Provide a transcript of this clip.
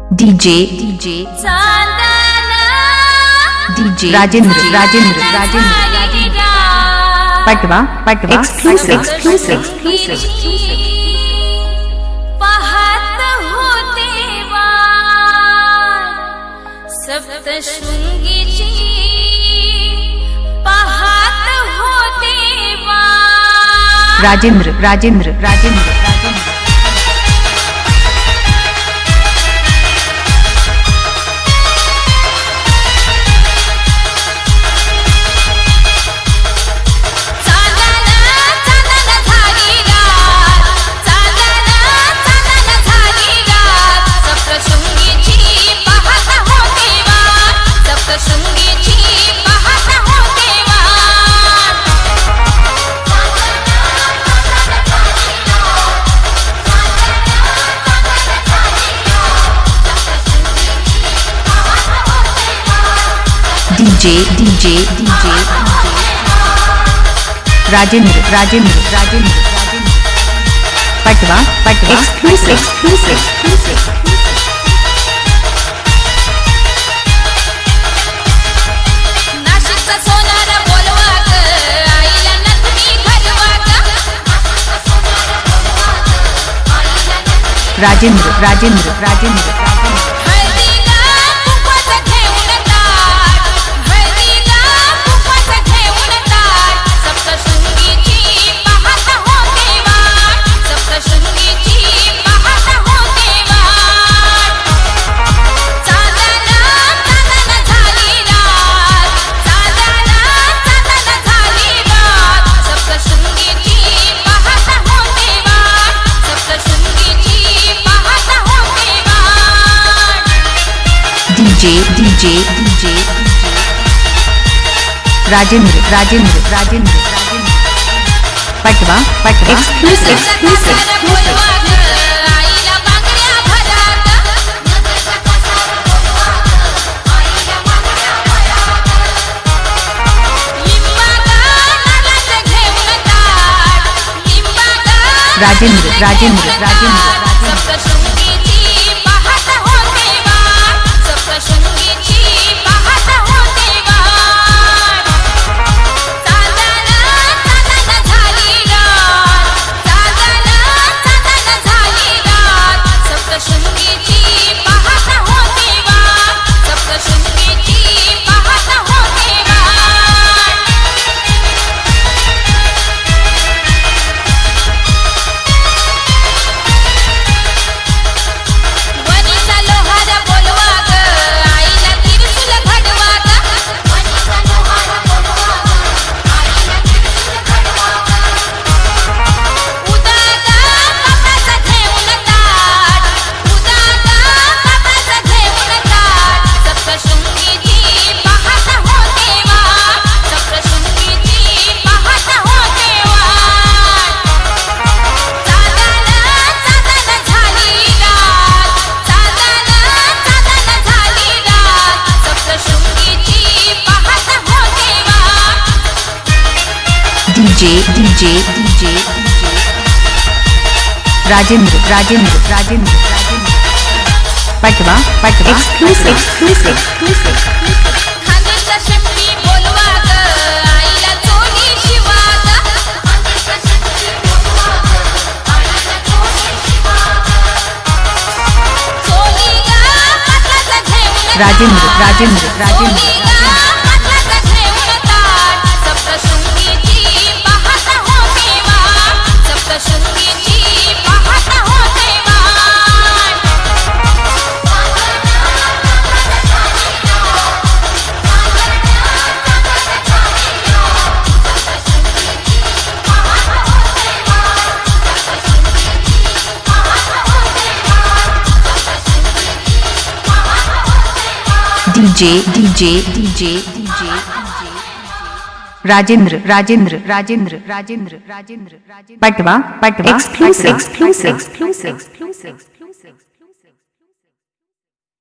DJ Rajendra पटवा exclusive पाहत होते वार सप्तशृंगीची पाहत होते वार राजेंद्र DJ राजेंद्र पटवा exclusive नाशिकचा सोनार बोलवा ग आईला नथनी घरवा ग राजेंद्र हळदीला कुंकवाचं ठेवून ताट हळदीला कुंकवाचं ठेवून ताट सप्तशृंगीची पाहत होते वाट सप्तशृंगीची पाहत होते वाट चांदणा झाली रात चांदणा झाली रात सप्तशृंगीची पाहत होते वाट सप्तशृंगीची पाहत होते वाट DJ राजेंद्र पटवा exclusive बोलवा ग आईला बांगड्या भरात लिंबागा नारळाचं घेऊन ताट लिंबागा राजेंद्र सप्तशृंगीची पाहत होते वाट सप्तशृंगीची पाहत होते वाट चांदणा झाली रात चांदणा झाली रात सप्तशृंगीची पाहत होते वाट सप्तशृंगीची पाहत होते वाट वनीचा लोहार बोलवा ग आईला त्रिशूल घडवा ग वनीचा लोहार बोलवा ग आईला त्रिशूल घडवा ग उदागा कपाचं ठेवून ताट उदागा कपाचं ठेवून ताट सप्तशृंगीची पाहत होते वाट सप्तशृंगीची पाहत होते वाट चांदणा झाली रात चांदणा झाली रात सप्तशृंगीची पाहत होते वाट DJ राजेंद्र पटवा exclusive खानदेशचा शेपटी बोलवा ग आईला चोली शिवा ग चोलीला पाटलाचं घेऊन राजेंद्र चोलीला पाटलाचं घेऊन ताट सप्तशृंगीची पाहत होते वाट सप्तशृंगीची पाहत होते वाट DJ राजेंद्र पटवा exclusive